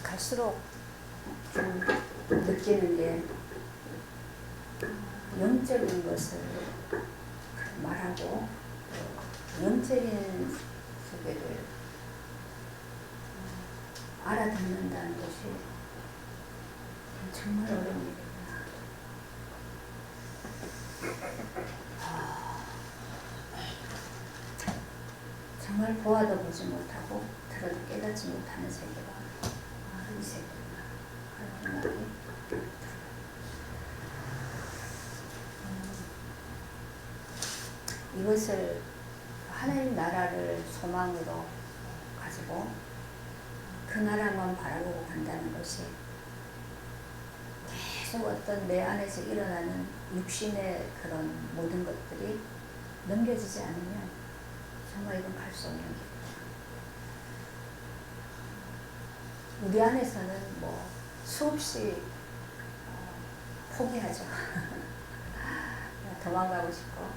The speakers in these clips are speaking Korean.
갈수록 좀 느끼는 게 영적인 것을 말하고 영적인 세계를 알아듣는다는 것이 정말 어려운 일입니다. 정말 보아도 보지 못하고 들어도 깨닫지 못하는 세계가 이 세계구나 하는 생각이 들어요. 이것을 하나님 나라를 소망으로 가지고 그 나라만 바라보고 간다는 것이 계속 어떤 내 안에서 일어나는 육신의 그런 모든 것들이 넘겨지지 않으면 정말 이건 갈 수 없는 길이다. 우리 안에서는 뭐 수없이 포기하죠. 도망가고 싶고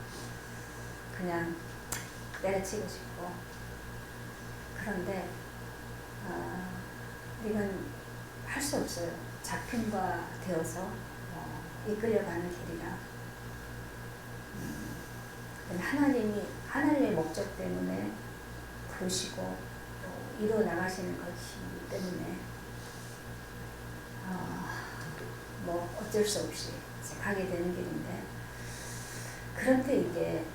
그냥 때려치고 싶고 그런데 이건 할 수 없어요. 잡힌 바 되어서 이끌려가는 길이라 하나님의 목적 때문에 부르시고 또 이루어 나가시는 것이기 때문에 뭐 어쩔 수 없이 이제 가게 되는 길인데 그런데 이게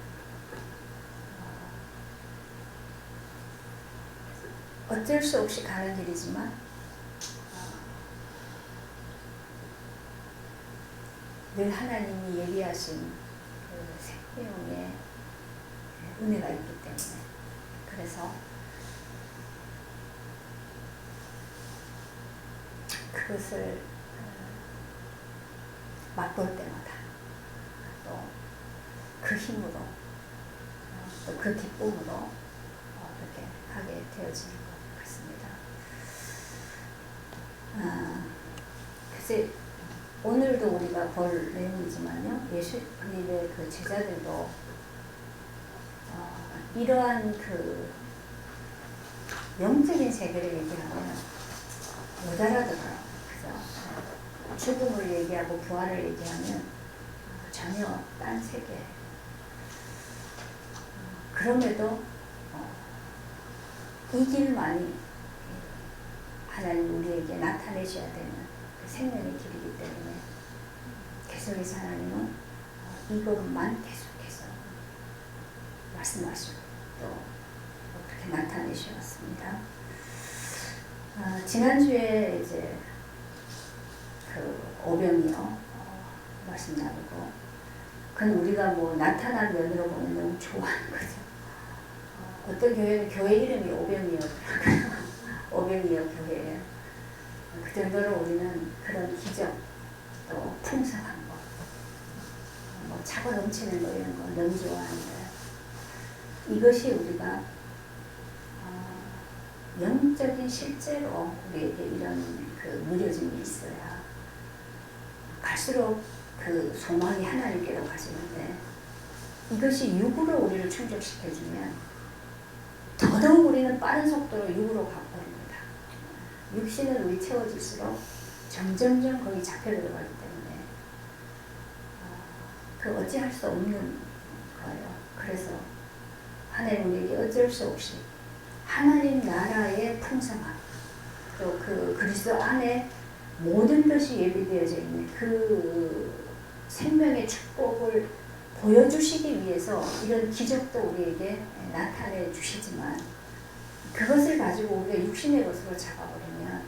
어쩔 수 없이 가는 길이지만 늘 하나님이 예비하신 그 생명의 은혜가 있기 때문에 그래서 그것을 맛볼 때마다 또 그 힘으로 또 그 기쁨으로 그렇게 하게 되어지는 것 같습니다. 글쎄 오늘도 우리가 볼 내용이지만요, 예수님의 그 제자들도 이러한 그 영적인 세계를 얘기하면 못 알아들어요. 그래서 죽음을 얘기하고 부활을 얘기하면 전혀 딴 세계. 그럼에도 이 길만이 하나님 우리에게 나타내셔야 되는 그 생명의 길이기 때문에 계속해서 하나님은 이것만 계속해서 말씀하시고 또 그렇게 나타내셨습니다. 지난주에 이제 그 오병이어 말씀 나누고 그건 우리가 뭐 나타난 면으로 보면 너무 좋아하는 거죠. 어떤 교회는 교회 이름이 오병이어더라고요. 오병이어 교회예요. 그 정도로 우리는 그런 기적 또 풍성한 거, 뭐 차고 넘치는 거 이런 거 너무 좋아하는 거예요. 이것이 우리가 영적인 실제로 우리에게 이런 그 누려짐이 있어야 갈수록 그 소망이 하나님께로 가지는데 이것이 육으로 우리를 충족시켜주면 더더욱 우리는 빠른 속도로 육으로 가버립니다. 육신은 우리 채워질수록 점점점 거기 잡혀 들어가기 때문에 그 어찌할 수 없는 거예요. 그래서 하나님 우리에게 어쩔 수 없이 하나님 나라의 풍성함 또 그 그리스도 안에 모든 것이 예비되어져 있는 그 생명의 축복을 보여주시기 위해서 이런 기적도 우리에게 나타내 주시지만 그것을 가지고 우리가 육신의 것으로 잡아버리면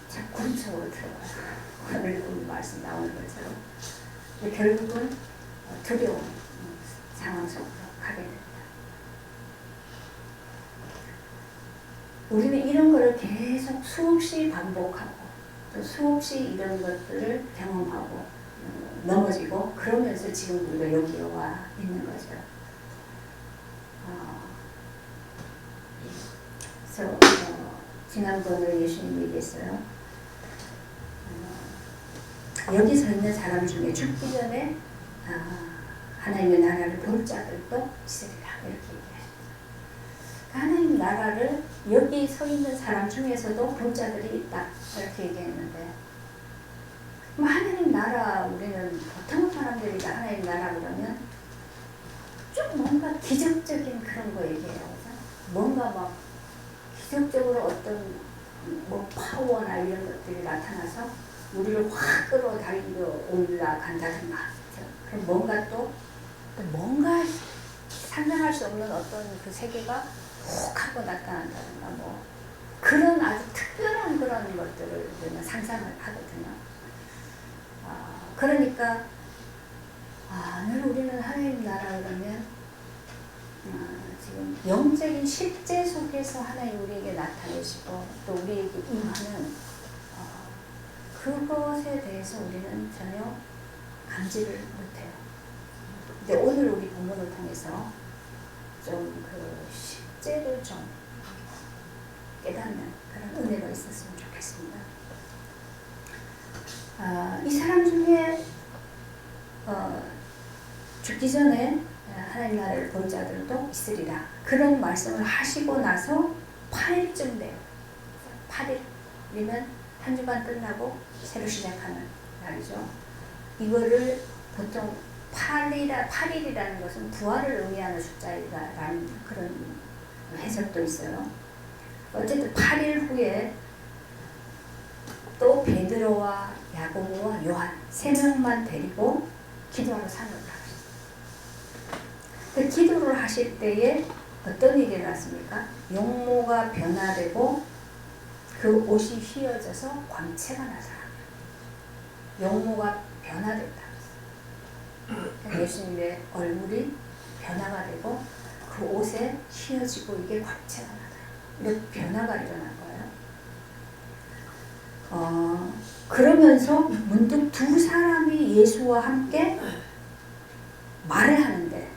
참 구름 속으로 들어가요. 오늘 말씀 나오는 것처럼 결국은 두려운 상황 속으로 가게 됩니다. 우리는 이런 거를 계속 수없이 반복하고 또 수없이 이런 것들을 경험하고 넘어지고 그러면서 지금 우리가 여기에 와 있는 거죠. 그래서 지난번에 예수님이 얘기했어요. 여기 서 있는 사람 중에 죽기 전에 하나님의 나라를 볼 자들도 있으리라 이렇게 얘기하십니다. 하나님 나라를 여기 서 있는 사람 중에서도 볼 자들이 있다 이렇게 얘기했는데, 그럼 하나님 나라, 우리는 보통 사람들이 다 하나님 나라 그러면 좀 뭔가 기적적인 그런 거 얘기해요. 그래서 뭔가 막 기적적으로 어떤 뭐 파워나 이런 것들이 나타나서 우리를 확 끌어당겨 올라간다든가, 그럼 뭔가 또 뭔가 상상할 수 없는 어떤 그 세계가 훅 하고 나타난다든가, 뭐 그런 아주 특별한 그런 것들을 우리는 상상을 하거든요. 그러니까 늘 우리는 하나님 나라 그러면 지금 영적인 실제 속에서 하나님 우리에게 나타내시고 또 우리에게 임하는 그것에 대해서 우리는 전혀 감지를 못해요. 근데 오늘 우리 본문을 통해서 좀 그 실제를 좀 깨닫는 그런 은혜가 있었으면 좋겠습니다. 이 사람 중에 죽기 전에 하나님 나라를 본 자들도 있으리라. 그런 말씀을 하시고 나서 8일쯤 돼요. 8일이면 한 주간 끝나고 새로 시작하는 날이죠. 이거를 보통 8일이라는 것은 부활을 의미하는 숫자라는 그런 해석도 있어요. 어쨌든 8일 후에 또 베드로와 야고보와 요한 3명만 데리고 기도하러 산으로 나가셨어요. 기도를 하실 때에 어떤 일이 일어났습니까? 용모가 변화되고 그 옷이 휘어져서 광채가 나더라. 용모가 변화됐다. 예수님의 얼굴이 변화가 되고 그 옷에 휘어지고 이게 광채가 나더라. 이렇게 변화가 일어난 거예요. 그러면서 문득 두 사람이 예수와 함께 말을 하는데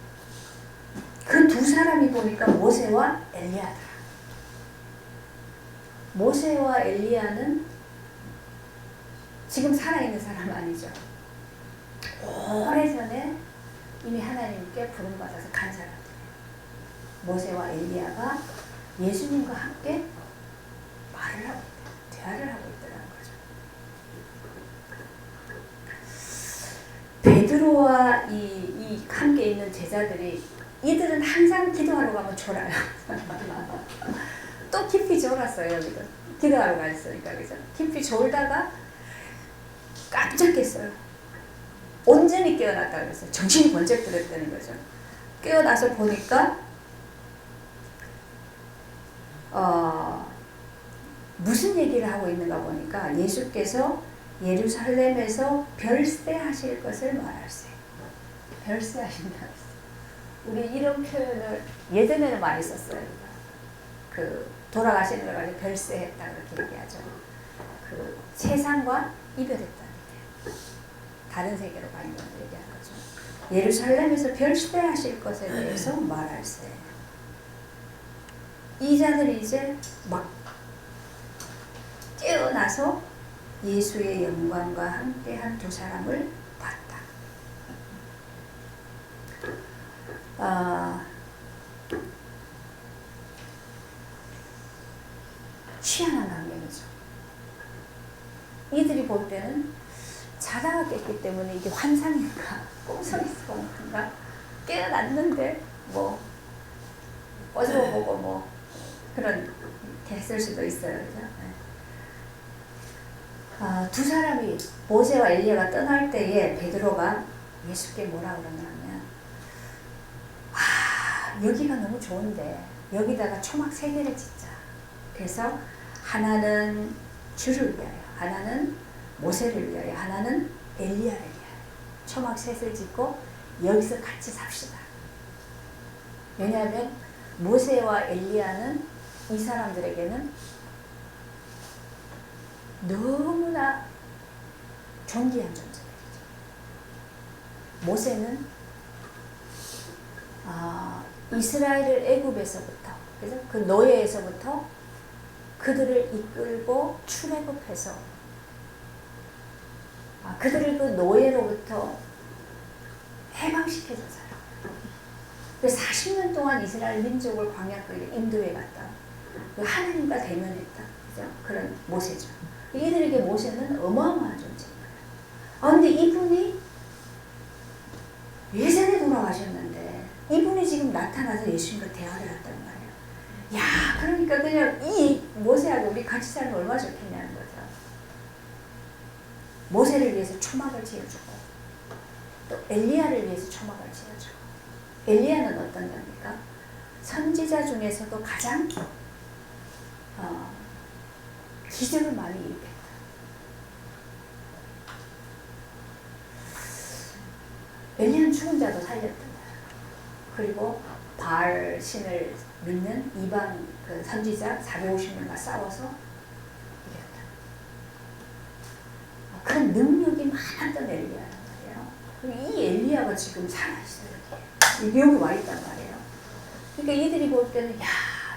그 두 사람이 보니까 모세와 엘리야더라. 모세와 엘리야는 지금 살아있는 사람 아니죠. 오래전에 이미 하나님께 부름받아서 간 사람들이에요. 모세와 엘리야가 예수님과 함께 말을 하고 있다, 대화를 하고 있더라는 거죠. 베드로와 이 함께 있는 제자들이, 이들은 항상 기도하러 가면 졸아요. 또 깊이 졸았어요. 여기도 기도하러 갔으니까. 그죠? 깊이 졸다가 깜짝 깼어요. 온전히 깨어났다 그랬어요. 정신이 번쩍 들었다는 거죠. 깨어나서 보니까 무슨 얘기를 하고 있는가 보니까 예수께서 예루살렘에서 별세하실 것을 말할세. 별세하신다. 우리 이런 표현을 예전에는 많이 썼어요. 그 돌아가시는 걸 가지고 별세했다 그렇게 얘기하죠. 그 세상과 이별했다는 게 다른 세계로 가는 걸 얘기하는 거죠. 예루살렘에서 별세하실 것에 대해서 말할세. 이 자들이 이제 막 깨어나서 예수의 영광과 함께한 두 사람을 봤다. 희한한 광경이죠. 이들이 볼 때는 자다가 깼기 때문에 이게 환상인가 꿈속에서 온 건가, 깨어났는데 뭐 어디로 보고 뭐 그런 게 했을 수도 있어요. 그죠? 두 사람이 모세와 엘리야가 떠날 때에 베드로가 예수께 뭐라 그러냐면, 여기가 너무 좋은데 여기다가 초막 3개를 짓자. 그래서 하나는 주를 위하여, 하나는 모세를 위하여, 하나는 엘리야를 위하여 초막 3을 짓고 여기서 같이 삽시다. 왜냐하면 모세와 엘리야는 이 사람들에게는 너무나 존귀한 존재들이죠. 모세는 이스라엘을 애굽에서부터, 그래서 그 노예에서부터 그들을 이끌고 출애굽해서 그들을 그 노예로부터 해방시켜줬어요. 그래서 40년 동안 이스라엘 민족을 광야 길에 인도해 갔다. 하나님과 대면했다. 그죠? 그런 모세죠. 이들에게 모세는 어마어마한 존재인 거예요. 근데 이분이 예전에 돌아가셨는데 이분이 지금 나타나서 예수님과 대화를 했단 말이에요. 야, 그러니까 그냥 이 모세하고 우리 같이 살면 얼마나 좋겠냐는 거죠. 모세를 위해서 초막을 지어주고 또 엘리야를 위해서 초막을 지어주고. 엘리야는 어떤 겁니까? 선지자 중에서도 가장 기적을 많이 일으켰다. 엘리야는 죽은 자도 살렸단 말이야. 그리고 바알 신을 믿는 이방 그 선지자 450명과 싸워서 이겼다. 그런 능력이 많았던 엘리야란 말이에요. 이 엘리야가 지금 살아있어요. 여기 와 있단 말이에요. 그러니까 이들이 볼 때는 야,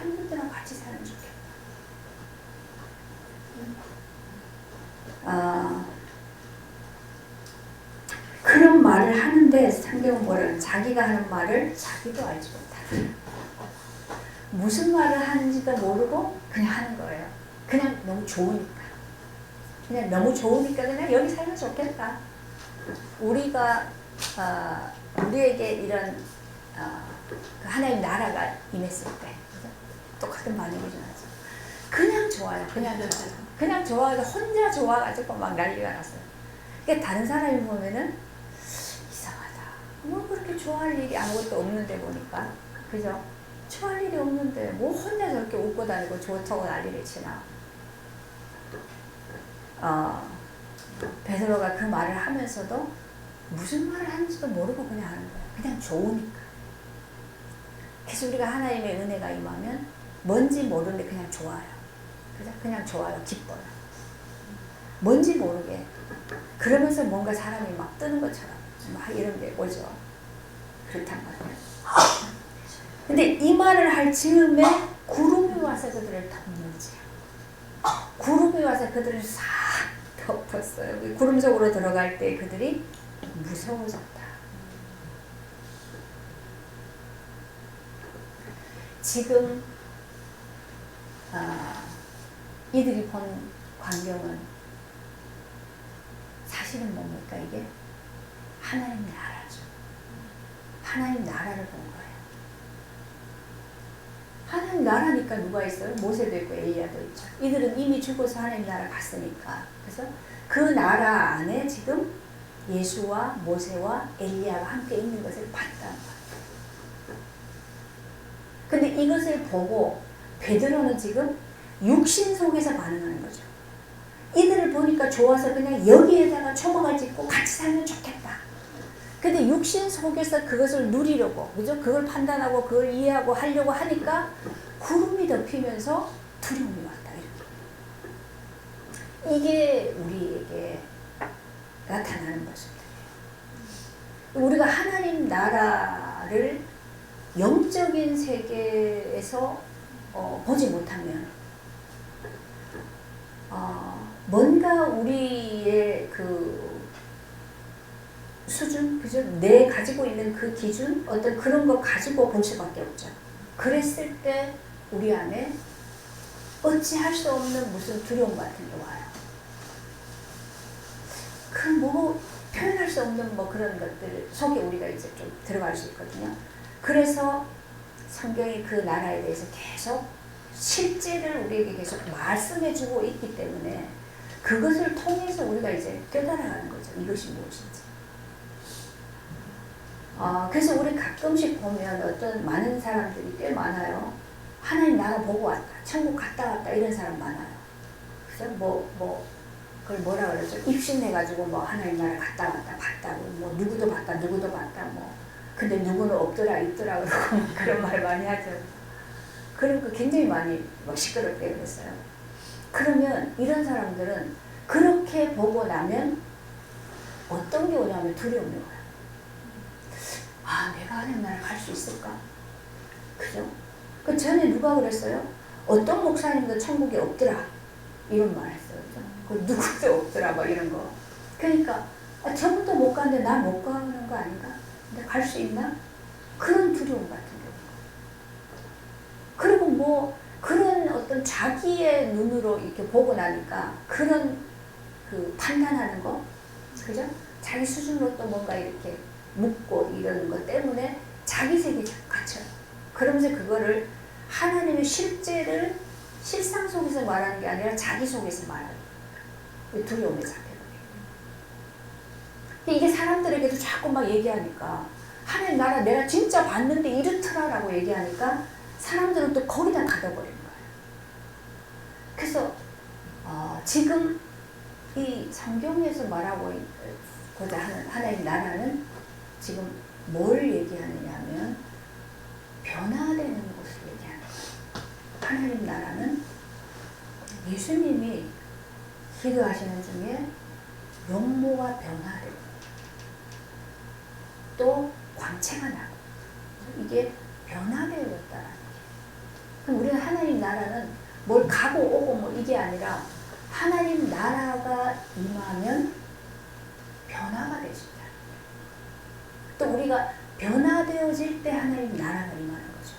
이분들랑 같이 살면 좋겠다. 그런 말을 하는데 성경은 뭐라는 자기가 하는 말을 자기도 알지 못하다. 무슨 말을 하는지도 모르고 그냥 하는 거예요. 그냥 너무 좋으니까. 그냥 너무 좋으니까 그냥 여기 살면 좋겠다. 우리가 우리에게 이런 하나님 나라가 임했을 때 똑같은 반응이 일어나죠. 그냥 좋아요. 그냥 좋아요. 혼자 좋아가지고 막 난리가 났어요. 그러니까 다른 사람이 보면은 이상하다. 뭐 그렇게 좋아할 일이 아무것도 없는데 보니까. 그죠? 좋아할 일이 없는데 뭐 혼자 저렇게 웃고 다니고 좋다고 난리를 치나. 베드로가 그 말을 하면서도 무슨 말을 하는지도 모르고 그냥 하는 거예요. 그냥 좋으니까. 그래서 우리가 하나님의 은혜가 임하면 뭔지 모르는데 그냥 좋아요. 그죠? 그냥 좋아요. 기뻐요. 뭔지 모르게. 그러면서 뭔가 사람이 막 뜨는 것처럼 막 이런 게 오죠. 그렇단 말이에요. 근데 이 말을 할 즈음에 구름이 와서 그들을 덮는지요. 구름이 와서 그들을 싹 덮었어요. 구름 속으로 들어갈 때 그들이 무서워졌다. 지금 이들이 본 광경은 사실은 뭡니까? 이게 하나님 나라죠. 하나님 나라를 본 거예요. 하나님 나라니까 누가 있어요? 모세도 있고 엘리야도 있죠. 이들은 이미 죽어서 하나님 나라 갔으니까. 그래서 그 나라 안에 지금 예수와 모세와 엘리야가 함께 있는 것을 봤다는 거예요. 근데 이것을 보고 베드로는 지금 육신 속에서 반응하는 거죠. 이들을 보니까 좋아서 그냥 여기에다가 초막을 짓고 같이 살면 좋겠다. 근데 육신 속에서 그것을 누리려고, 그죠? 그걸 판단하고 그걸 이해하고 하려고 하니까 구름이 덮이면서 두려움이 왔다. 이렇게. 이게 우리에게 나타나는 모습들이에요. 우리가 하나님 나라를 영적인 세계에서 보지 못하면 뭔가 우리의 그 수준, 그죠? 내 가지고 있는 그 기준, 어떤 그런 거 가지고 볼 수밖에 없죠. 그랬을 때 우리 안에 어찌할 수 없는 무슨 두려움 같은 게 와요. 그 뭐 표현할 수 없는 뭐 그런 것들 속에 우리가 이제 좀 들어갈 수 있거든요. 그래서 성경이 그 나라에 대해서 계속 실제를 우리에게 계속 말씀해주고 있기 때문에 그것을 통해서 우리가 이제 깨달아가는 거죠. 이것이 무엇인지. 그래서 우리 가끔씩 보면 어떤 많은 사람들이 꽤 많아요. 하나님 나라 보고 왔다. 천국 갔다 왔다. 이런 사람 많아요. 그죠? 그걸 뭐라 그러죠? 입신해가지고 뭐 하나님 나라 갔다 왔다. 봤다고. 뭐 누구도 봤다. 누구도 봤다. 뭐. 근데 누구는 없더라. 있더라. 그러고 그런 말 많이 하죠. 그러니까 굉장히 많이 막 시끄럽게 그랬어요. 그러면 이런 사람들은 그렇게 보고 나면 어떤 게 오냐면 두려움이 와요. 내가 하나님 나라 갈 수 있을까? 그죠? 그 전에 누가 그랬어요? 어떤 목사님도 천국에 없더라. 이런 말 했어요. 그 누구도 없더라. 뭐 이런 거. 그러니까 저분도 못 가는데 나 못 가는 거 아닌가? 근데 갈 수 있나? 그런 두려움 같은 경우. 그리고 뭐 그런 어떤 자기의 눈으로 이렇게 보고 나니까 그런 그 판단하는 거, 그죠? 자기 수준으로 또 뭔가 이렇게 묻고 이러는 것 때문에 자기 세계에 갇혀요. 그러면서 그거를 하나님의 실제를 실상 속에서 말하는 게 아니라 자기 속에서 말하는 거예요. 두려움에 잡혀버려요. 이게 사람들에게도 자꾸 막 얘기하니까 하나님 나라 내가 진짜 봤는데 이렇더라라고 얘기하니까 사람들은 또 거기다 가둬버리는 거예요. 그래서 지금 이 성경에서 말하고자 하는 하나님 나라는 지금 뭘 얘기하느냐 하면 변화되는 것을 얘기하는 거예요. 하나님 나라는 예수님이 기도하시는 중에 용모가 변화되고 또 광채가 나고 이게 변화되었다라는 거예요. 그럼 우리는 하나님 나라는 뭘 가고 오고 뭐 이게 아니라 하나님 나라가 임하면 변화가 되신다. 또 우리가 변화되어질 때 하나님 나라가 임하는 거죠.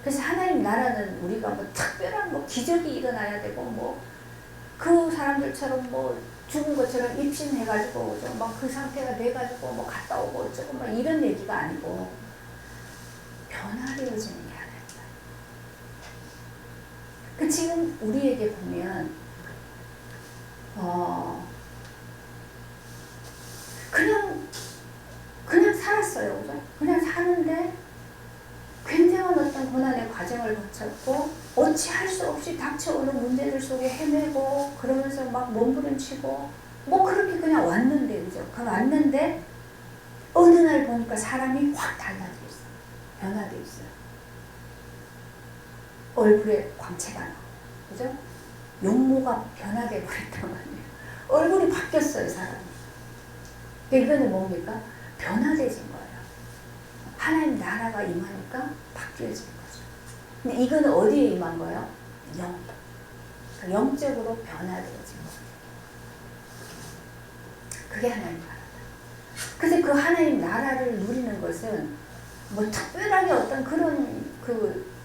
그래서 하나님 나라는 우리가 뭐 특별한 뭐 기적이 일어나야 되고 뭐 그 사람들처럼 뭐 죽은 것처럼 입신해가지고 막 그 상태가 돼가지고 뭐 갔다 오고 어쩌고 막 이런 얘기가 아니고 변화되어지는 게 하나입니다. 그 지금 우리에게 보면 그냥 살았어요, 그죠? 그냥 사는데 굉장한 어떤 고난의 과정을 거쳤고 어찌할 수 없이 닥쳐오는 문제들 속에 헤매고 그러면서 막 몸부림치고 뭐 그렇게 그냥 왔는데, 그죠? 그 왔는데 어느 날 보니까 사람이 확 달라져 있어요. 변화되어 있어요. 얼굴에 광채가 나고, 그죠? 용모가 변하게 버렸단 말이에요. 얼굴이 바뀌었어요, 사람이. 이거는 뭡니까? 변화되진 거예요. 하나님 나라가 임하니까 바뀌어지는 거죠. 근데 이거는 어디에 임한 거예요? 영. 그러니까 영적으로 변화되어진 거예요. 그게 하나님 나라다. 그래서 그 하나님 나라를 누리는 것은 뭐 특별하게 어떤 그런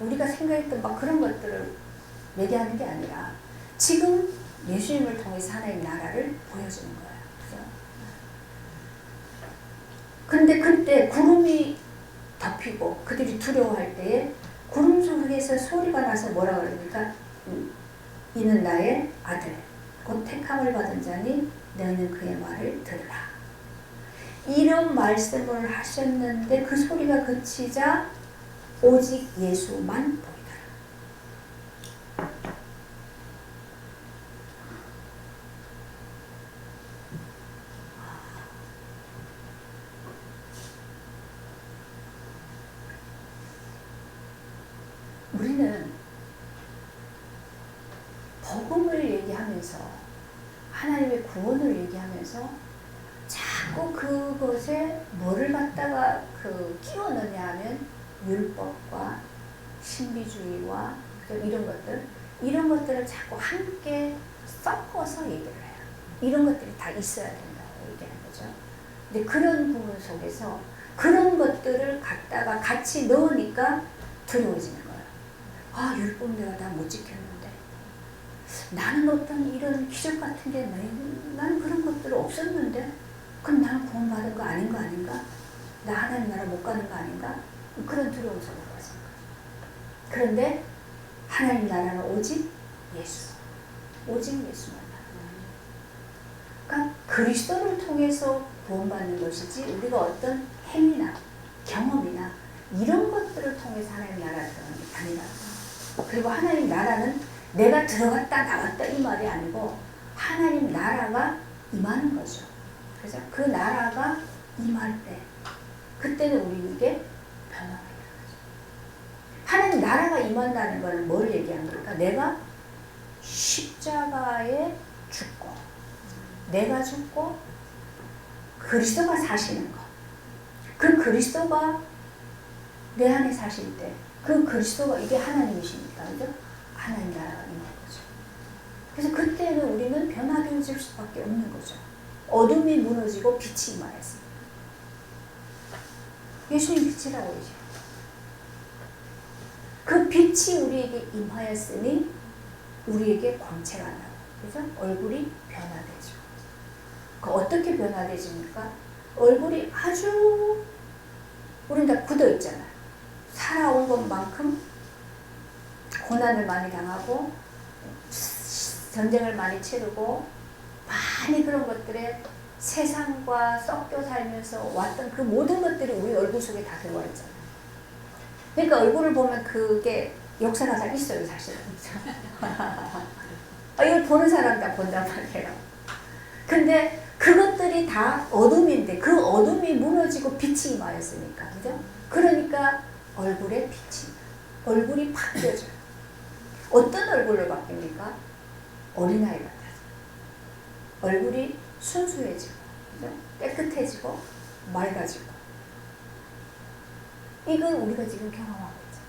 우리가 생각했던 막 그런 것들을 얘기하는 게 아니라 지금 예수님을 통해서 하나님 나라를 보여주는 거예요. 그죠? 그런데 그때 구름이 덮이고 그들이 두려워할 때에 구름 속에서 소리가 나서 뭐라 그러니까 이는 나의 아들 곧 택함을 받은 자니 너희는 그의 말을 들으라. 이런 말씀을 하셨는데 그 소리가 그치자 오직 예수만 보이더라. 우리는 복음을 얘기하면서 하나님의 구원을 얘기하면서 자꾸 그것에 뭐를 갖다가 끼워 넣냐 하면 율법과 신비주의와 이런 것들을 자꾸 함께 섞어서 얘기를 해요. 이런 것들이 다 있어야 된다고 얘기하는 거죠. 근데 그런 부분 속에서 그런 것들을 갖다가 같이 넣으니까 두려워지는 거예요. 아, 율법 내가 다 못 지켰는데 나는 어떤 이런 기적 같은 게 나는 그런 것들 없었는데 그럼 나는 구원받은 거 아닌가? 나 하나님 나라 못 가는 거 아닌가? 그런 두려움 속으로 가는 거예요. 그런데 하나님 나라는 오직 예수, 오직 예수만 나라. 그러니까 그리스도를 통해서 구원받는 것이지 우리가 어떤 행위나 경험이나 이런 것들을 통해서 하나님 나라를 들어가는 게 아니라. 그리고 하나님 나라는 내가 들어갔다 나왔다 이 말이 아니고 하나님 나라가 임하는 거죠. 그래서 그 나라가 임할 때 그때는 우리에게 변화가 일어나죠. 하나님 나라가 임한다는 것은 뭘 얘기하는 겁니까? 내가 십자가에 죽고 내가 죽고 그리스도가 사시는 것. 그 그리스도가 내 안에 사실 때 그 그리스도가 이게 하나님이십니까? 그죠? 하나님 나라가 임할 거죠. 그래서 그때는 우리는 변화되어질 수밖에 없는 거죠. 어둠이 무너지고 빛이 임하였습니다. 예수님 빛이라고 그러죠. 그 빛이 우리에게 임하였으니 우리에게 광채가 나고, 그죠? 얼굴이 변화되죠. 그 어떻게 변화되집니까? 얼굴이 아주, 우린 다 굳어 있잖아요. 살아온 것만큼 고난을 많이 당하고 전쟁을 많이 치르고 많이 그런 것들에 세상과 섞여 살면서 왔던 그 모든 것들이 우리 얼굴 속에 다 들어와 있잖아요. 그러니까 얼굴을 보면 그게 역사가 다 있어요, 사실은. 이걸 보는 사람 다 본단 말이에요. 근데 그것들이 다 어둠인데 그 어둠이 무너지고 빛이 임하였으니까, 그죠? 그러니까 얼굴에 빛이, 얼굴이 바뀌어져요. 어떤 얼굴로 바뀝니까? 어린아이 같아서. 얼굴이 순수해지고, 그죠? 깨끗해지고, 맑아지고. 이건 우리가 지금 경험하고 있죠.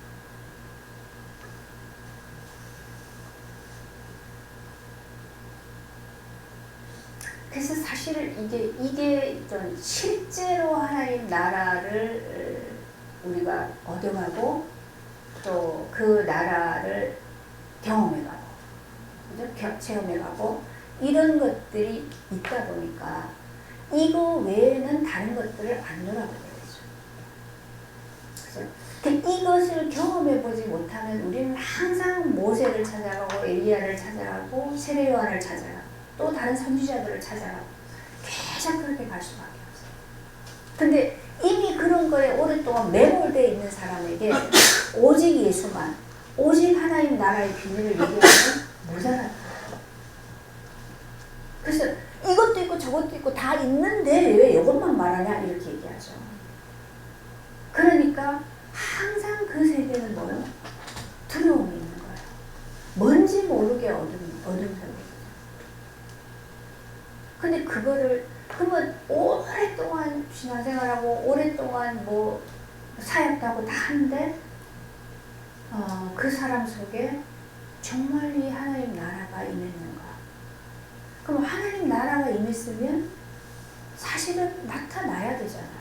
그래서 사실 이게 좀 실제로 하나님 나라를 우리가 얻어가고 또 그 나라를 경험해가고, 그죠? 체험해가고 이런 것들이 있다 보니까 이거 외에는 다른 것들을 안 놀아보게 되죠. 그래서 이것을 경험해보지 못하면 우리는 항상 모세를 찾아가고 엘리야를 찾아가고 세례 요한을 찾아가고 또 다른 선지자들을 찾아가고 계속 그렇게 갈 수밖에 없어요. 근데 이미 그런 거에 오랫동안 매몰되어 있는 사람에게 오직 예수만, 오직 하나님 나라의 비밀을 얘기하면 모자라요. 그래서 이것도 있고 저것도 있고 다 있는데 왜 이것만 말하냐 이렇게 얘기하죠. 그러니까 항상 그 세계는 뭐예요? 두려움이 있는 거예요. 뭔지 모르게 어둠 속에. 근데 그거를 그러면 오랫동안 신앙생활하고 오랫동안 뭐 사역도 하고 다 하는데 그 사람 속에 정말 이 하나님 나라가 임했는가? 그럼 하나님 나라가 임했으면 사실은 나타나야 되잖아요.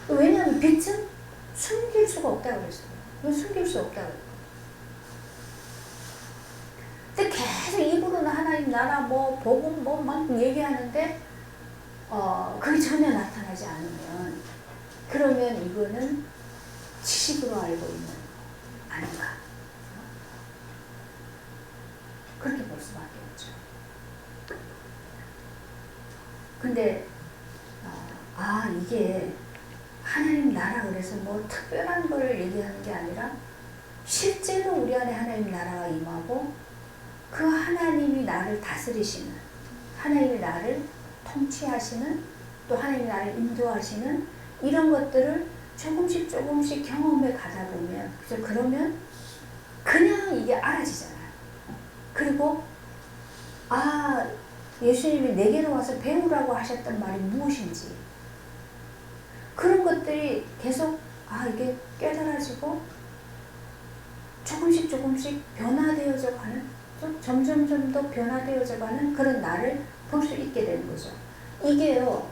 왜냐하면 빛은 숨길 수가 없다고 그랬어요. 왜 숨길 수 없다고 그랬어요? 근데 계속 입으로는 하나님 나라 뭐 복음 뭐 막 얘기하는데 그게 전혀 나타나지 않으면 그러면 이거는 지식으로 알고 있는 거 아닌가? 그렇게 볼 수밖에 없죠. 근데 이게 하나님 나라 그래서 뭐 특별한 걸 얘기하는 게 아니라 실제로 우리 안에 하나님 나라가 임하고 그 하나님이 나를 다스리시는, 하나님이 나를 통치하시는, 또 하나님이 나를 인도하시는 이런 것들을 조금씩 경험해 가다 보면, 그러면 그냥 이게 알아지잖아요. 그리고 예수님이 내게로 와서 배우라고 하셨던 말이 무엇인지 그런 것들이 계속 이게 깨달아지고 조금씩 변화되어져 가는, 점점 더 변화되어져 가는 그런 나를 볼 수 있게 되는 거죠. 이게요,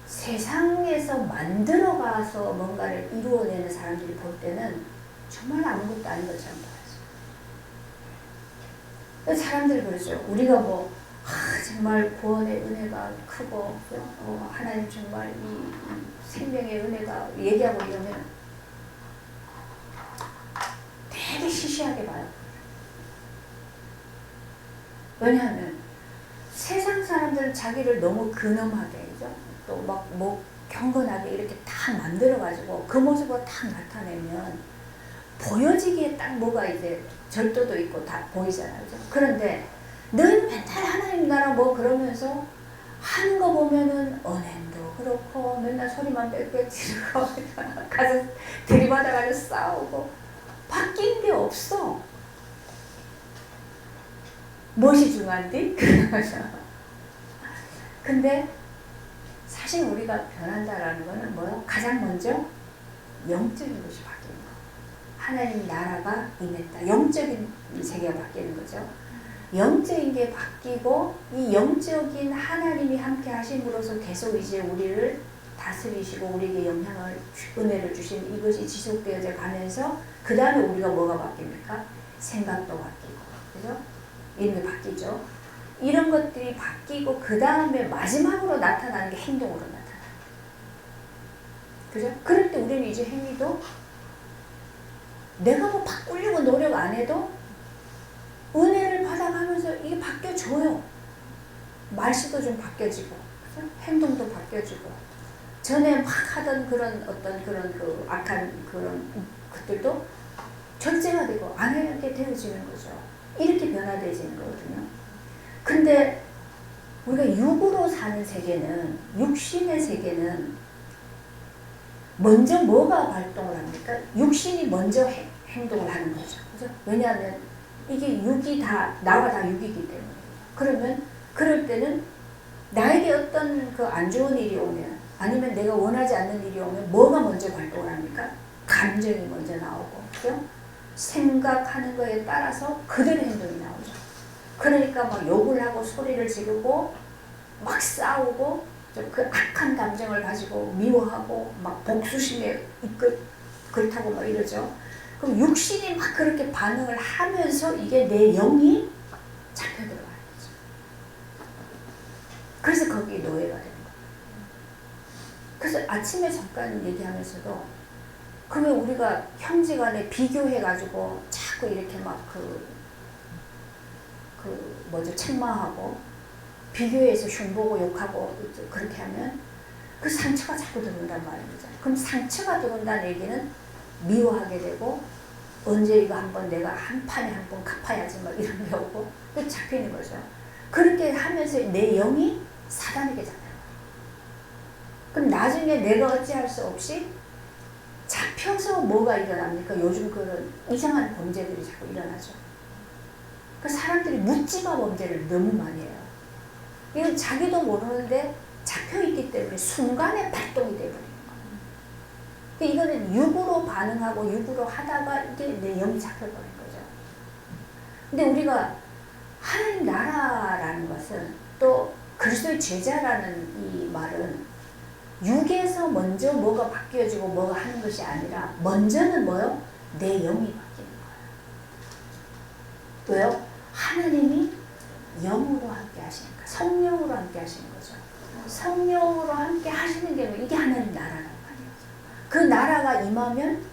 세상에서 만들어가서 뭔가를 이루어내는 사람들이 볼 때는 정말 아무것도 아닌 것처럼 보여요. 사람들이 그러죠. 우리가 뭐 정말 구원의 은혜가 크고 하나님 정말 이 생명의 은혜가 얘기하고 이러면 되게 시시하게 봐요. 왜냐하면 세상 사람들은 자기를 너무 근엄하게, 그죠? 또 막 뭐 경건하게 이렇게 딱 만들어가지고 그 모습을 딱 나타내면 보여지기에 딱 뭐가 이제 절도도 있고 다 보이잖아요. 그죠? 그런데 늘 맨날 하나님 나라 뭐 그러면서 하는 거 보면은 언행도 그렇고 맨날 소리만 빽빽 지르고 가서 들이받아가지고 싸우고 바뀐 게 없어. 무엇이 중요한디? 근데 사실 우리가 변한다라는 거는 뭐요? 가장 먼저 영적인 것이 바뀌는 거. 하나님 나라가 임했다. 영적인 세계가 바뀌는 거죠. 영적인 게 바뀌고 이 영적인 하나님이 함께 하심으로써 계속 이제 우리를 다스리시고 우리에게 영향을 은혜를 주신 이것이 지속되어져 가면서 그 다음에 우리가 뭐가 바뀝니까? 생각도 바뀌고 그죠? 이런 게 바뀌죠. 이런 것들이 바뀌고 그 다음에 마지막으로 나타나는 게 행동으로 나타나요. 그죠? 그럴 때 우리는 이제 행위도 내가 뭐 바꾸려고 노력 안 해도 은혜를 받아가면서 이게 바뀌어져요. 말씨도 좀 바뀌어지고 그죠? 행동도 바뀌어지고 전에 막 하던 그런 어떤 그런 그 악한 그런 것들도 절제가 되고 안 하게 되어지는 거죠. 이렇게 변화되어지는 거거든요. 근데 우리가 육으로 사는 세계는 육신의 세계는 먼저 뭐가 발동을 합니까? 육신이 먼저 행동을 하는 거죠. 그죠? 왜냐하면 이게 육이 다 나와 다 육이기 때문에. 그러면 그럴 때는 나에게 어떤 그 안 좋은 일이 오면 아니면 내가 원하지 않는 일이 오면 뭐가 먼저 발동을 합니까? 감정이 먼저 나오고 그죠? 생각하는 거에 따라서 그대로 행동이 나오죠. 그러니까 막 욕을 하고 소리를 지르고 막 싸우고 그 악한 감정을 가지고 미워하고 막 복수심에 그렇다고 막 이러죠. 그럼 육신이 막 그렇게 반응을 하면서 이게 내 영이 잡혀 들어가는 거죠. 그래서 거기에 노예가 되는 거예요. 그래서 아침에 잠깐 얘기하면서도 그러면 우리가 형제간에 비교해가지고 자꾸 이렇게 막 책망하고 비교해서 흉보고 욕하고 그렇게 하면 그 상처가 자꾸 들어온단 말이죠. 그럼 상처가 들어온다는 얘기는 미워하게 되고 언제 이거 한번 내가 한 판에 한 번 갚아야지 막 이런 게 오고 그 잡히는 거죠. 그렇게 하면서 내 영이 사단에게 잡혀요. 그럼 나중에 내가 어찌할 수 없이 잡혀서 뭐가 일어납니까? 요즘 그런 이상한 범죄들이 자꾸 일어나죠. 그 사람들이 묻지마 범죄를 너무 많이 해요. 이건 자기도 모르는데 잡혀있기 때문에 순간에 발동이 되어버리는 거예요. 이거는 육으로 반응하고 육으로 하다가 이게 내 영이 잡혀버린 거죠. 근데 우리가 하나님 나라라는 것은 또 그리스도의 제자라는 이 말은 육에서 먼저 뭐가 바뀌어지고 뭐가 하는 것이 아니라 먼저는 뭐요? 내 영이 바뀌는 거예요. 왜요? 하나님이 영으로 함께 하시니까 성령으로 함께 하시는 거죠. 성령으로 함께 하시는 게 이게 하나님 나라란 말이에요. 그 나라가 임하면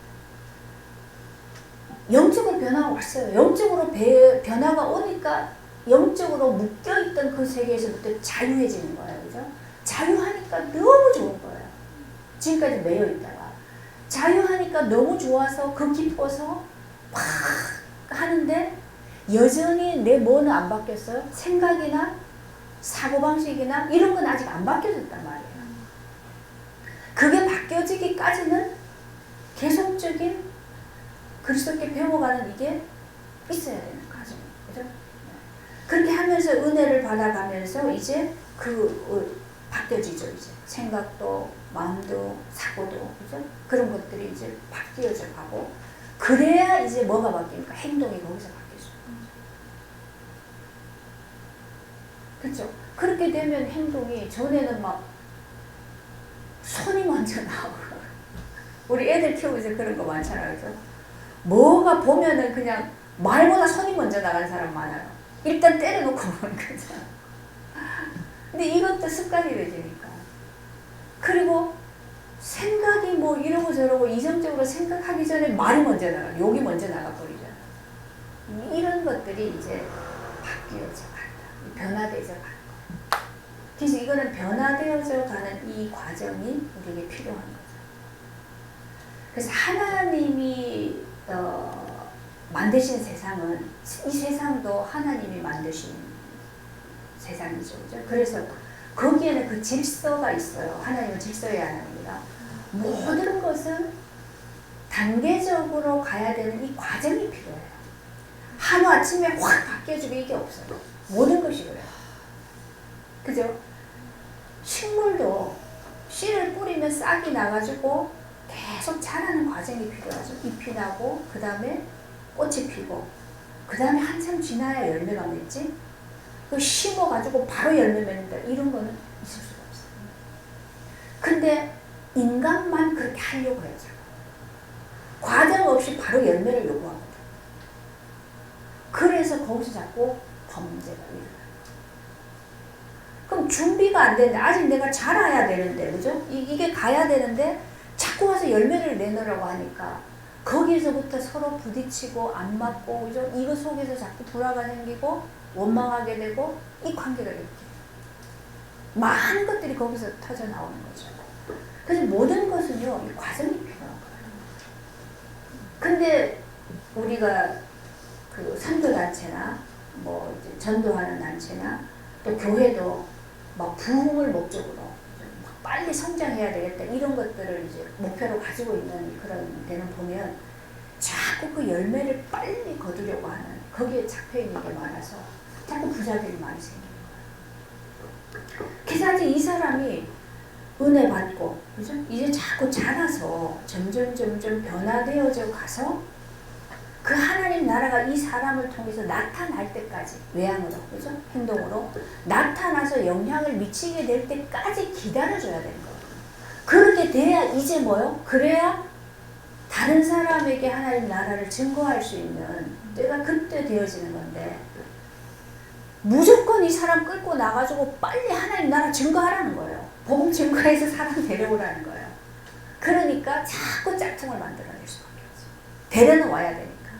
영적으로 변화가 왔어요. 영적으로 변화가 오니까 영적으로 묶여있던 그 세계에서부터 자유해지는 거예요. 그죠? 자유하니까 너무 좋은 거예요. 지금까지 매여 있다가 자유하니까 너무 좋아서 그 기뻐서 막 하는데 여전히 내 뭐는 안 바뀌었어요. 생각이나 사고방식이나 이런 건 아직 안 바뀌어졌단 말이에요. 그게 바뀌어지기까지는 계속적인 그리스도께 배워가는 이게 있어야 되는 과정이에요. 그죠? 그렇게 하면서 은혜를 받아가면서 이제 바뀌어지죠. 이제 생각도 마음도 사고도 그죠? 그런 것들이 이제 바뀌어져 가고 그래야 이제 뭐가 바뀝니까? 행동이 거기서 바뀌어져. 그렇죠? 그렇게 되면 행동이 전에는 막 손이 먼저 나오고 우리 애들 키우면서 그런 거 많잖아요. 그죠? 뭐가 보면은 그냥 말보다 손이 먼저 나가는 사람 많아요. 일단 때려놓고 보는 거죠. 근데 이것도 습관이 되니까. 그리고 생각이 뭐 이러고 저러고 이성적으로 생각하기 전에 말이 먼저 나가, 욕이 먼저 나가버리잖아. 이런 것들이 이제 바뀌어져 간다. 변화되어져 가는 거야. 그래서 이거는 변화되어져 가는 이 과정이 우리에게 필요한 거죠. 그래서 하나님이 만드신 세상은 이 세상도 하나님이 만드신 세상이죠. 그죠? 그래서 거기에는 그 질서가 있어요. 하나님은 질서의 하나님이다. 모든 것은 단계적으로 가야 되는 이 과정이 필요해요. 하루아침에 확 바뀌어지고 이게 없어요. 모든 것이 그래요. 그죠? 식물도 씨를 뿌리면 싹이 나가지고 계속 자라는 과정이 필요하죠. 잎이 나고 그 다음에 꽃이 피고 그 다음에 한참 지나야 열매가 맺지. 그 심어가지고 바로 열매 맺는다. 이런 거는 있을 수가 없어요. 근데 인간만 그렇게 하려고 해요. 과정 없이 바로 열매를 요구하거든. 그래서 거기서 자꾸 범죄가 일어나요. 그럼 준비가 안 되는데, 아직 내가 자라야 되는데, 그죠? 이게 가야 되는데 자꾸 와서 열매를 내놓으라고 하니까 거기에서부터 서로 부딪히고 안 맞고, 그죠? 이거 속에서 자꾸 불화가 생기고 원망하게 되고, 이 관계가 이렇게 많은 것들이 거기서 터져 나오는 거죠. 그래서 모든 것은요, 이 과정이 필요한 거예요. 근데 우리가 그 선교단체나 뭐 이제 전도하는 단체나 또 교회도 막 부흥을 목적으로 막 빨리 성장해야 되겠다 이런 것들을 이제 목표로 가지고 있는 그런 데는 보면 자꾸 그 열매를 빨리 거두려고 하는, 거기에 잡혀 있는 게 많아서 자꾸 부작용이 많이 생기는 거예요. 그래서 이제 이 사람이 은혜 받고, 그죠? 이제 자꾸 자라서 점점 변화되어져 가서 그 하나님 나라가 이 사람을 통해서 나타날 때까지, 외향으로, 그죠? 행동으로 나타나서 영향을 미치게 될 때까지 기다려줘야 되는 거예요. 그렇게 돼야 이제 뭐요? 그래야 다른 사람에게 하나님 나라를 증거할 수 있는 때가 그때 되어지는 건데, 무조건 이 사람 끌고 나가지고 빨리 하나님 나라 증거하라는 거예요. 복음 증거해서 사람 데려오라는 거예요. 그러니까 자꾸 짝퉁을 만들어낼 수밖에 없어요. 데려는 와야 되니까.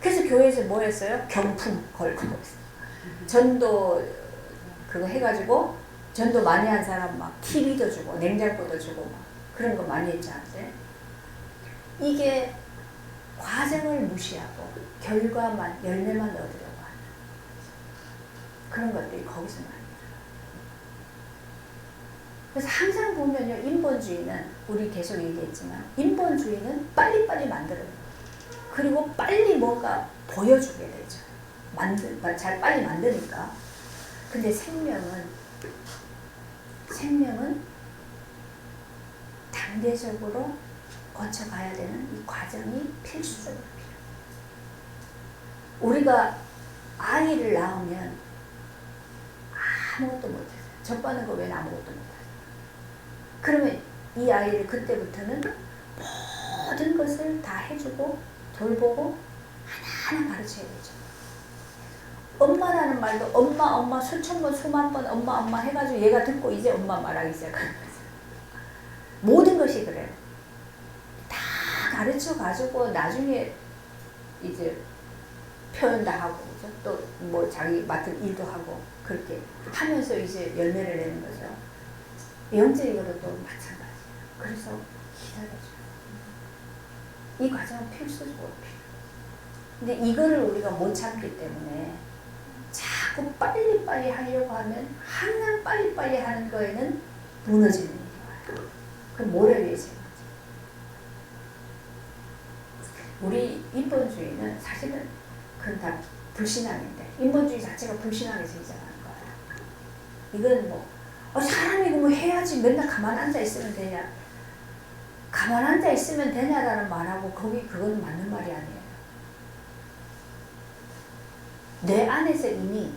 그래서 교회에서 뭐 했어요? 경품 걸고 있어요. 전도 그거 해가지고 전도 많이 한 사람 막 TV도 주고 냉장고도 주고 막 그런 거 많이 했지 않으세요? 이게 과정을 무시하고 결과만, 열매만 얻으려고 하는 그런 것들이 거기서 나요. 그래서 항상 보면요, 인본주의는, 우리 계속 얘기했지만 인본주의는 빨리빨리 만들어요. 그리고 빨리 뭔가 보여주게 되죠. 잘 빨리 만드니까. 근데 생명은 단계적으로 거쳐가야 되는 이 과정이 필수적으로 필요해요. 우리가 아이를 낳으면 아무것도 못해요. 젖바는 거 외에 아무것도 못해요. 그러면 이 아이를 그때부터는 모든 것을 다 해주고 돌보고 하나하나 가르쳐야 되죠. 엄마라는 말도 엄마 수천 번 수만 번 엄마 해가지고 얘가 듣고 이제 엄마 말하기 시작하는 거죠. 모든 것이 그래요. 다 가르쳐 가지고 나중에 이제 표현도 하고, 또 뭐 자기 맡은 일도 하고 그렇게 하면서 이제 열매를 내는 거죠. 영적으로도 마찬가지예요. 그래서 기다려줘요. 이 과정은 필수적으로 필요해요. 근데 이거를 우리가 못 참기 때문에 자꾸 빨리빨리 하려고 하면 항상 빨리빨리 하는 거에는 무너지는 일이 와요. 그럼 뭐를 위해서 해야지? 우리 인본주의는 사실은 그건 다 불신앙인데, 인본주의 자체가 불신앙에서 시작하는 거예요. 이건 뭐 사람이 뭐 해야지 맨날 가만 앉아 있으면 되냐, 가만 앉아 있으면 되냐라는 말하고 그건 맞는 말이 아니에요. 내 안에서 이미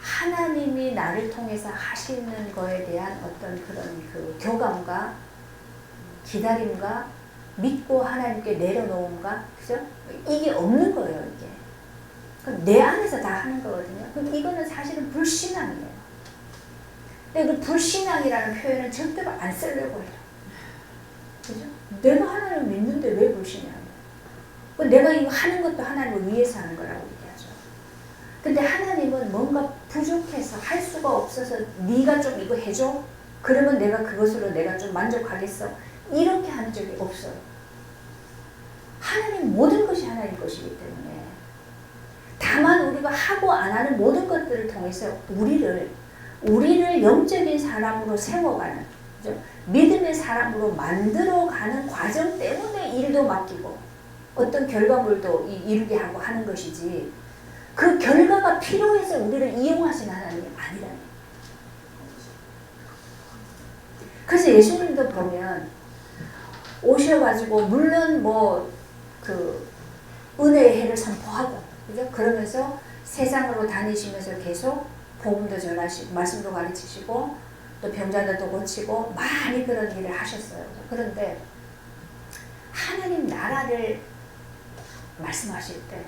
하나님이 나를 통해서 하시는 거에 대한 어떤 그런 그 교감과 기다림과 믿고 하나님께 내려놓음과, 그죠? 이게 없는 거예요, 이게. 그럼 내 안에서 다 하는 거거든요. 그럼 이거는 사실은 불신앙이에요. 근데 그 불신앙이라는 표현은 절대로 안 쓰려고 해요. 그죠? 내가 하나님을 믿는데 왜 불신이야? 내가 이거 하는 것도 하나님을 위해서 하는 거라고 얘기하죠. 근데 하나님은 뭔가 부족해서 할 수가 없어서 네가 좀 이거 해줘? 그러면 내가 그것으로 내가 좀 만족하겠어? 이렇게 하는 적이 없어요. 하나님 모든 것이 하나님 것이기 때문에, 다만 우리가 하고 안 하는 모든 것들을 통해서 우리를 영적인 사람으로 세워가는, 그죠? 믿음의 사람으로 만들어가는 과정 때문에 일도 맡기고 어떤 결과물도 이루게 하고 하는 것이지, 그 결과가 필요해서 우리를 이용하신 하나님이 아니라는. 그래서 예수님도 보면 오셔가지고 물론 뭐 그 은혜의 해를 선포하고, 그죠? 그러면서 세상으로 다니시면서 계속 복음도 전하시고 말씀도 가르치시고 또 병자들도 고치고 많이 그런 일을 하셨어요. 그런데 하나님 나라를 말씀하실 때,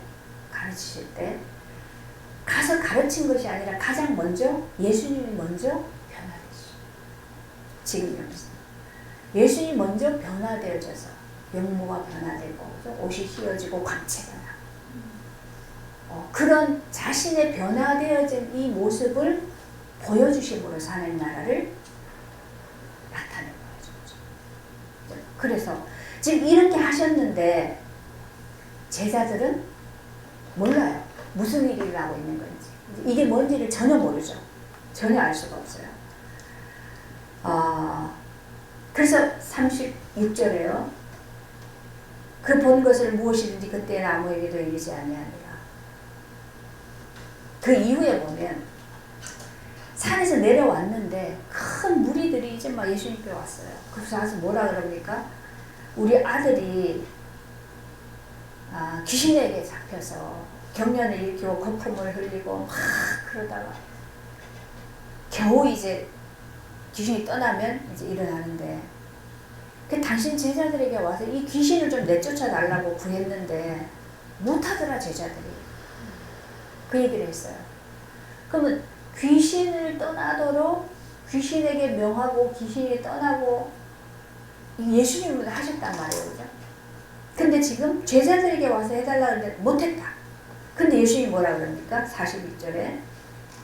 가르치실 때 가서 가르친 것이 아니라 가장 먼저 예수님이 먼저 변화되시죠. 지금 여기서 예수님이 먼저 변화되어져서 영모가 변화되고 옷이 휘어지고 광채가 나. 그런 자신의 변화되어진 이 모습을 보여주심으로써 하나님 나라를 나타내 보여줬죠. 그래서 지금 이렇게 하셨는데 제자들은 몰라요. 무슨 일이 일어나고 있는 건지. 이게 뭔지를 전혀 모르죠. 전혀 알 수가 없어요. 그래서 36절에요. 그 본 것을 무엇이든지 그때는 아무에게도 이르지 아니하니라. 그 이후에 보면 산에서 내려왔는데 큰 무리들이 이제 막 예수님께 왔어요. 그래서 와서 뭐라 그럽니까? 우리 아들이 귀신에게 잡혀서 경련을 일으키고 거품을 흘리고 막 그러다가 겨우 이제 귀신이 떠나면 이제 일어나는데 그 당신 제자들에게 와서 이 귀신을 좀 내쫓아 달라고 구했는데 못하더라 제자들이. 그 얘기를 했어요. 그러면 귀신을 떠나도록 귀신에게 명하고 귀신이 떠나고 예수님은 하셨단 말이에요. 그죠? 근데 지금 제자들에게 와서 해달라고 했는데 못했다. 근데 예수님이 뭐라 그럽니까? 41절에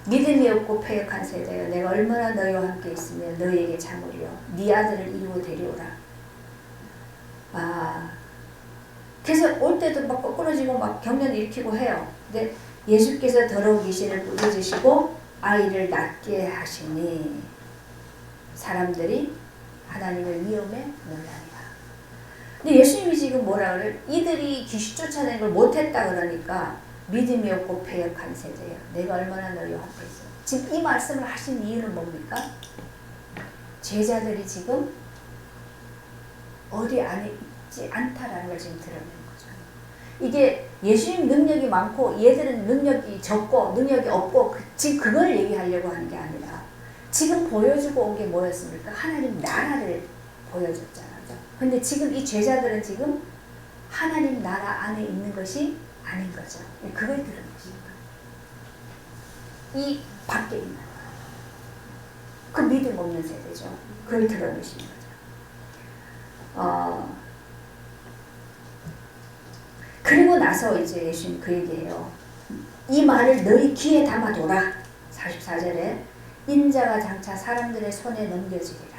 믿음이 없고 패역한 세대여 내가 얼마나 너희와 함께 있으며 너희에게 참으리요 네 아들을 이루어 데려오라. 그래서 올 때도 막 거꾸러지고 막 경련 일으키고 해요. 근데 예수께서 더러운 귀신을 뿌려주시고 아이를 낫게 하시니 사람들이 하나님의 위엄에 놀라니라. 근데 예수님이 지금 뭐라 그래요? 이들이 귀신 쫓아내는 걸 못했다 그러니까 믿음이 없고 패역한 세대예요. 내가 얼마나 너희와 함께 있어. 지금 이 말씀을 하신 이유는 뭡니까? 제자들이 지금 어디 안에 있지 않다라는 걸 지금 드러내는 거죠. 이게 예수님 능력이 많고 얘들은 능력이 적고 능력이 없고 지금 그걸 얘기하려고 하는 게 아니라 지금 보여주고 온 게 뭐였습니까? 하나님 나라를 보여줬잖아요. 근데 지금 이 제자들은 지금 하나님 나라 안에 있는 것이 아닌 거죠. 그걸 드러내십니다. 이 밖에 있는 그 믿음 없는 세대죠. 그걸 드러내시는 거죠. 그리고 나서 이제 예수님 그 얘기해요. 이 말을 너희 귀에 담아둬라. 44절에 인자가 장차 사람들의 손에 넘겨지리라.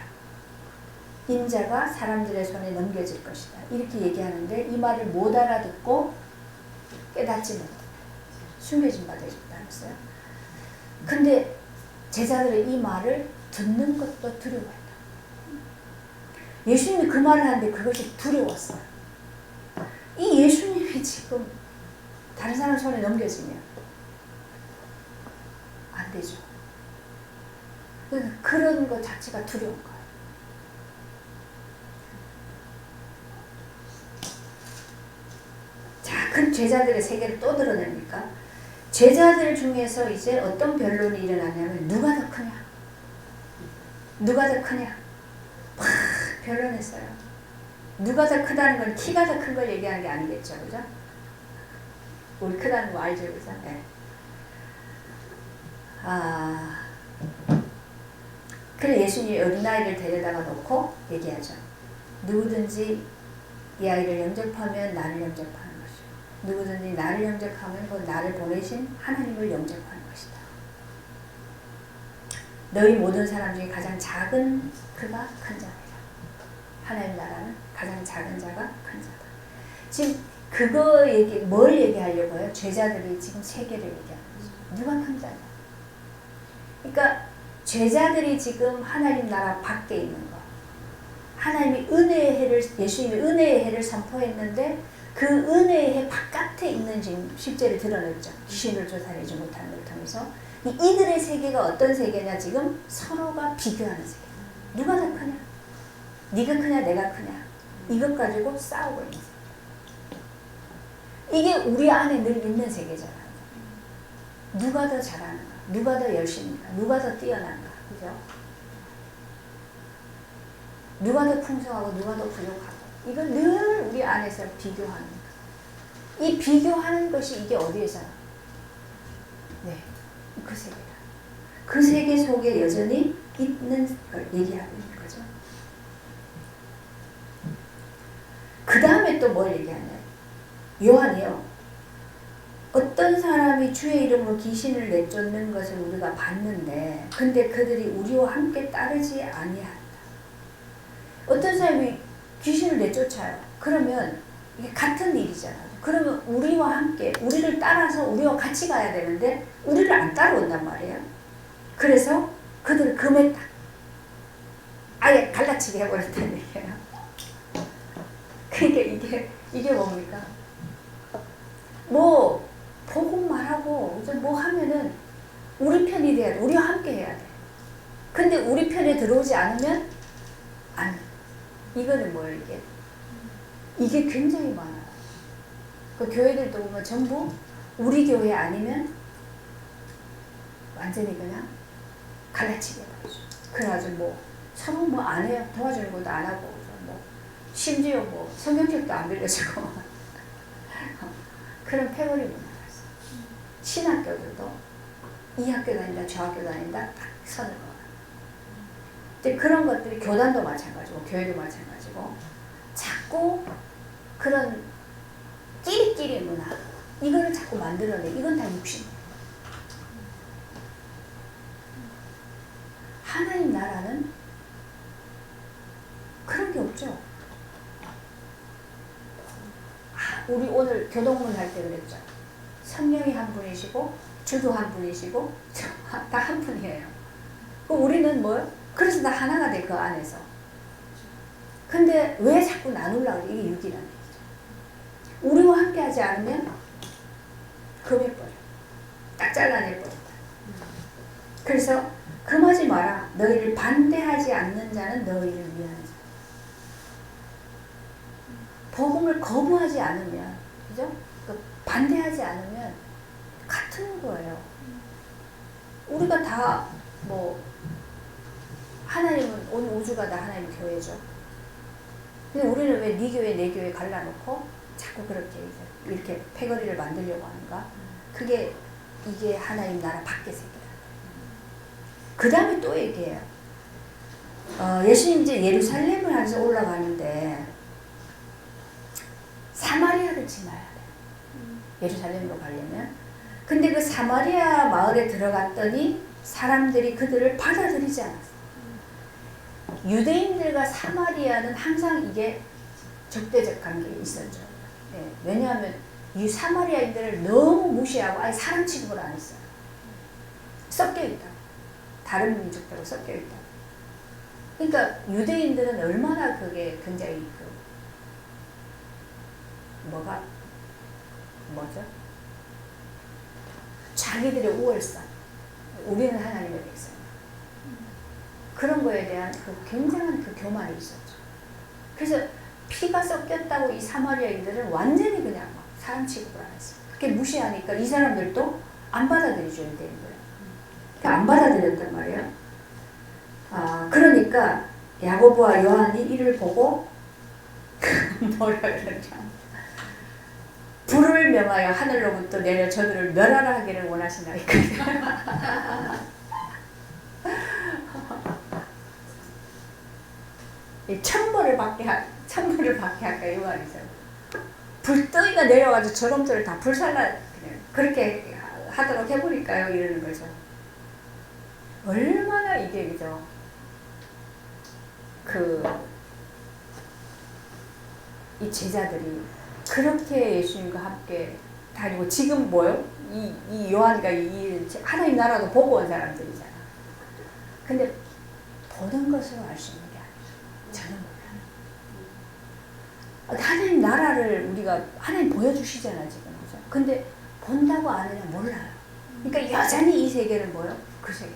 인자가 사람들의 손에 넘겨질 것이다. 이렇게 얘기하는데 이 말을 못 알아듣고 깨닫지 못해. 숨겨진 바 되셨다 했어요. 근데 제자들의 이 말을 듣는 것도 두려워했다. 예수님이 그 말을 하는데 그것이 두려웠어요. 이 예수님이 지금 다른 사람 손에 넘겨지면 안 되죠. 그런 것 자체가 두려운 거예요. 자, 그 제자들의 세계를 또 드러냅니까? 제자들 중에서 이제 어떤 변론이 일어나냐면 누가 더 크냐? 누가 더 크냐? 막 변론했어요. 누가 더 크다는 건 키가 더 큰 걸 얘기하는 게 아니겠죠. 그죠? 우리 크다는 거 알죠? 그죠? 네. 그래 예수님이 어린아이를 데려다가 놓고 얘기하죠. 누구든지 이 아이를 영접하면 나를 영접하는 것이요. 누구든지 나를 영접하면 곧 나를 보내신 하나님을 영접하는 것이다. 너희 모든 사람 중에 가장 작은 그가 큰 자이다. 하나님 나라는 가장 작은 자가 큰 자다. 지금 그거 뭘 얘기하려고 해요? 제자들이 지금 세계를 얘기하는 거죠. 누가 큰 자냐? 그러니까 제자들이 지금 하나님 나라 밖에 있는 거. 하나님이 은혜의 해를, 예수님이 은혜의 해를 선포했는데 그 은혜의 해 바깥에 있는 지금 실제를 드러냈죠. 귀신을 쫓아내지 못하는 걸 통해서. 이들의 세계가 어떤 세계냐? 지금 서로가 비교하는 세계. 누가 더 크냐? 네가 크냐? 내가 크냐? 이것 가지고 싸우고 있는 세계. 이게 우리 안에 늘 있는 세계잖아요. 누가 더 잘하는가? 누가 더 열심인가? 누가 더 뛰어난가? 그죠? 누가 더 풍성하고 누가 더 부족하고. 이건 늘 우리 안에서 비교하는 거. 이 비교하는 것이 이게 어디에서? 네, 그 세계다. 그 세계 속에 여전히 있는 걸 얘기하고 있는 거죠. 그 다음에 또 뭘 얘기하나요? 요한이요. 어떤 사람이 주의 이름으로 귀신을 내쫓는 것을 우리가 봤는데 근데 그들이 우리와 함께 따르지 아니한다. 어떤 사람이 귀신을 내쫓아요. 그러면 이게 같은 일이잖아요. 그러면 우리와 함께 우리를 따라서 우리와 같이 가야 되는데 우리를 안 따라온단 말이에요. 그래서 그들을 금했다. 아예 갈라치게 해버렸다는 얘기예요. 그러니까 이게 뭡니까? 뭐 복음 말하고 이제 뭐 하면은 우리 편이 돼야 돼. 우리와 함께 해야 돼. 근데 우리 편에 들어오지 않으면 안. 이거는 뭐예요 이게? 이게 굉장히 많아요. 그 교회들도 보면 전부 우리 교회 아니면 완전히 그냥 갈라치게 해버리죠. 그래가지고 뭐 서로 뭐 안 해요. 도와주는 것도 안 하고 뭐 심지어 뭐 성경책도 안 빌려주고 그런 패거리 문화가 있어요. 신학교들도 이 학교 다닌다 저 학교 다닌다 딱 선을 그어요. 근데 그런 것들이 교단도 마찬가지고 교회도 마찬가지고 자꾸 그런 끼리끼리 문화 이거를 자꾸 만들어내. 이건 다 육신이에요. 하나님 나라는 그런 게 없죠. 우리 오늘 교동문 할 때 그랬죠. 성령이 한 분이시고 주도 한 분이시고 다 한 분이에요. 우리는 뭐요? 그래서 다 하나가 돼 그 안에서. 근데 왜 자꾸 나누려고 그래? 이게 육이라는 얘기죠. 우리와 함께 하지 않으면 금해버려. 딱 잘라내버린다. 그래서 금하지 마라. 너희를 반대하지 않는 자는 너희를 위하는 자. 복음을 거부하지 않으면, 그죠? 반대하지 않으면 같은 거예요. 우리가 다 뭐 하나님은 온 우주가 다 하나님 교회죠. 근데 우리는 왜 네 교회 내 교회 갈라놓고 자꾸 그렇게 이렇게 패거리를 만들려고 하는가? 그게 이게 하나님 나라 밖의 세계다. 그 다음에 또 얘기해요. 예수님 이제 예루살렘을 향해서 올라가는데 사마리아를 지나야 돼. 예루살렘으로 가려면. 근데 그 사마리아 마을에 들어갔더니 사람들이 그들을 받아들이지 않았어. 유대인들과 사마리아는 항상 이게 적대적 관계에 있었죠. 네, 왜냐하면 이 사마리아인들을 너무 무시하고 아예 사람 취급을 안 했어요. 섞여 있다. 다른 민족들하고 섞여 있다. 그러니까 유대인들은 얼마나 그게 굉장히 뭐죠? 자기들의 우월성. 우리는 하나님의 백성. 그런 거에 대한 그 굉장한 그 교만이 있었죠. 그래서 피가 섞였다고 이 사마리아인들은 완전히 그냥 막 사람 취급을 안 했어요. 그렇게 무시하니까 이 사람들도 안 받아들여줘야 되는 거예요. 그러니까 안 받아들였단 말이에요. 그러니까 야고보와 요한이 이를 보고 뭐라 그러냐. 불을 명하여 하늘로부터 내려 저들을 멸하라 하기를 원하신다. 천벌을 받게 할까 이 말이죠. 불덩이가 내려가지고 저놈들을 다 불살라 그렇게 하도록 해버릴까요? 이러는 거죠. 얼마나 이게 그죠? 이 제자들이 그렇게 예수님과 함께 다니고 지금 뭐요? 이 요한과 이 하나님 나라도 보고 온 사람들이잖아. 근데 보는 것으로 알 수 있는 게 아니죠. 저는 몰라요. 하나님 나라를 우리가 하나님 보여주시잖아 지금. 그죠? 근데 본다고 아느냐 몰라요. 그러니까 여전히 이 세계는 뭐요? 그 세계.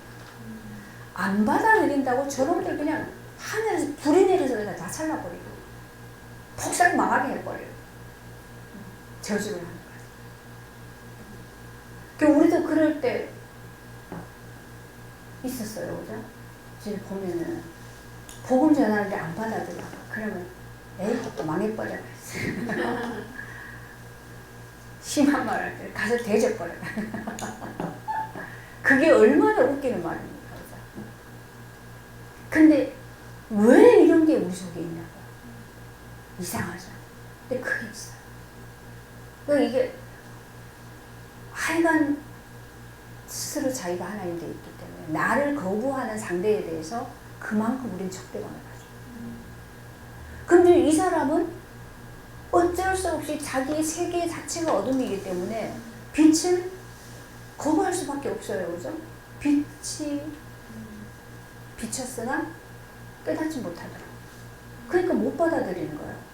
안 받아들인다고 저놈들 그냥 하늘에서 불이 내려서 그냥 다 잘라버리고 폭삭 망하게 해버려요. 저주를 하는 거예요. 우리도 그럴 때 있었어요. 그죠? 지금 보면은 복음 전하는데 안 받아들여. 그러면 에이 망해버려. 심한 말 할 때 가서 대접버려. 그게 얼마나 웃기는 말입니까? 그죠? 근데 왜 이런 게 우리 속에 있냐고. 이상하죠. 근데 그게 있어요. 그러니까 이게 하여간 스스로 자기가 하나님 돼 있기 때문에 나를 거부하는 상대에 대해서 그만큼 우린 척대감을 가져. 근데 이 사람은 어쩔 수 없이 자기 세계 자체가 어둠이기 때문에 빛을 거부할 수밖에 없어요. 그죠? 빛이 비쳤으나 깨닫지 못하더라고. 그러니까 못 받아들이는 거예요.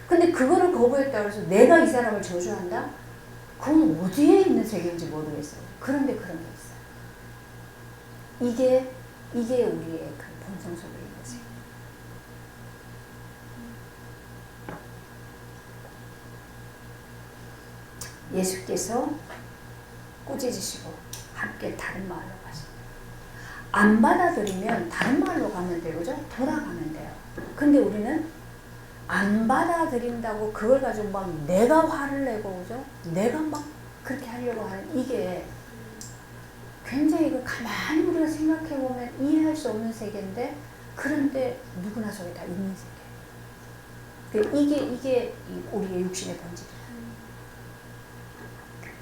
근데 그거를 거부했다고 해서 내가 이 사람을 저주한다? 그건 어디에 있는 세계인지 모르겠어요. 그런데 그런 게 있어요. 이게 우리의 그 본성 속에 있는 세계. 예수께서 꾸짖으시고 함께 다른 마을로 가십니다. 안 받아들이면 다른 마을로 가면 돼요. 그죠? 돌아가면 돼요. 근데 우리는 안 받아들인다고 그걸 가지고 막 내가 화를 내고, 그죠? 내가 막 그렇게 하려고 하는 이게 굉장히 그 가만히 우리가 생각해보면 이해할 수 없는 세계인데, 그런데 누구나 속에 다 있는 세계. 이게 우리의 육신의 본질이에요.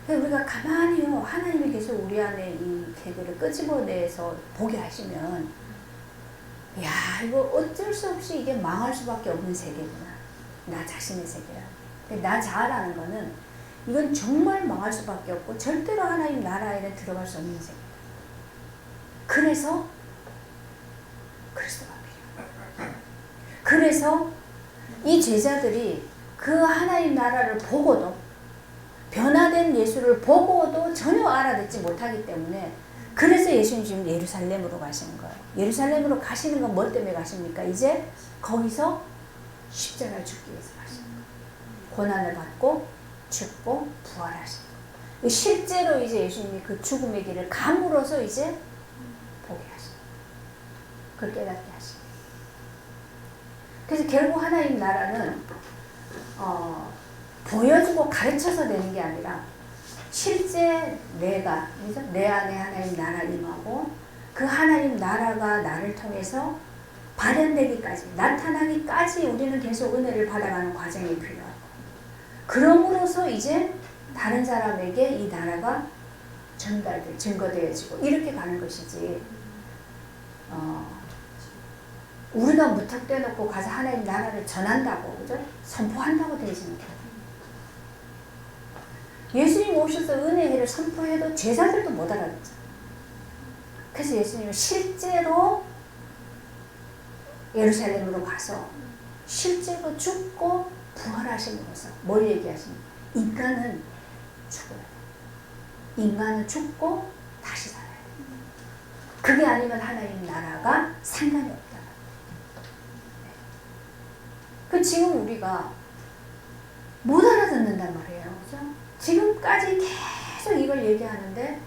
우리가 가만히요, 하나님이 계속 우리 안에 이 개그를 끄집어내서 보게 하시면, 야, 이거 어쩔 수 없이 이게 망할 수밖에 없는 세계구나. 나 자신의 세계야. 나 자아라는 거는 이건 정말 망할 수밖에 없고 절대로 하나님 나라에는 들어갈 수 없는 세계야. 그래서 그리스도가 필요해. 그래서 이 제자들이 그 하나님 나라를 보고도, 변화된 예수를 보고도 전혀 알아듣지 못하기 때문에, 그래서 예수님 지금 예루살렘으로 가시는 거예요. 예루살렘으로 가시는 건 뭐 때문에 가십니까? 이제 거기서 십자가를 죽기 위해서 가시는 거예요. 고난을 받고 죽고 부활하시는 거예요. 실제로 이제 예수님이 그 죽음의 길을 감으로써 이제 보게 하시는 거예요. 그걸 깨닫게 하시는 거예요. 그래서 결국 하나님 나라는 보여주고 가르쳐서 되는 게 아니라 실제 내가, 내 안에 하나님 나라 임하고 그 하나님 나라가 나를 통해서 발현되기까지, 나타나기까지 우리는 계속 은혜를 받아가는 과정이 필요하고, 그럼으로써 이제 다른 사람에게 이 나라가 전달돼, 증거되어지고 이렇게 가는 것이지, 우리가 무턱대놓고 가서 하나님 나라를 전한다고, 그죠? 선포한다고 되지는 않아요. 예수님 오셔서 은혜를 선포해도 제자들도 못 알아듣죠. 그래서 예수님은 실제로 예루살렘으로 가서 실제로 죽고 부활하심으로써 뭘 얘기하십니까? 인간은 죽어야 돼. 인간은 죽고 다시 살아야 돼. 그게 아니면 하나님 나라가 상관이 없다. 그 지금 우리가 못 알아듣는단 말이에요. 그죠? 지금까지 계속 이걸 얘기하는데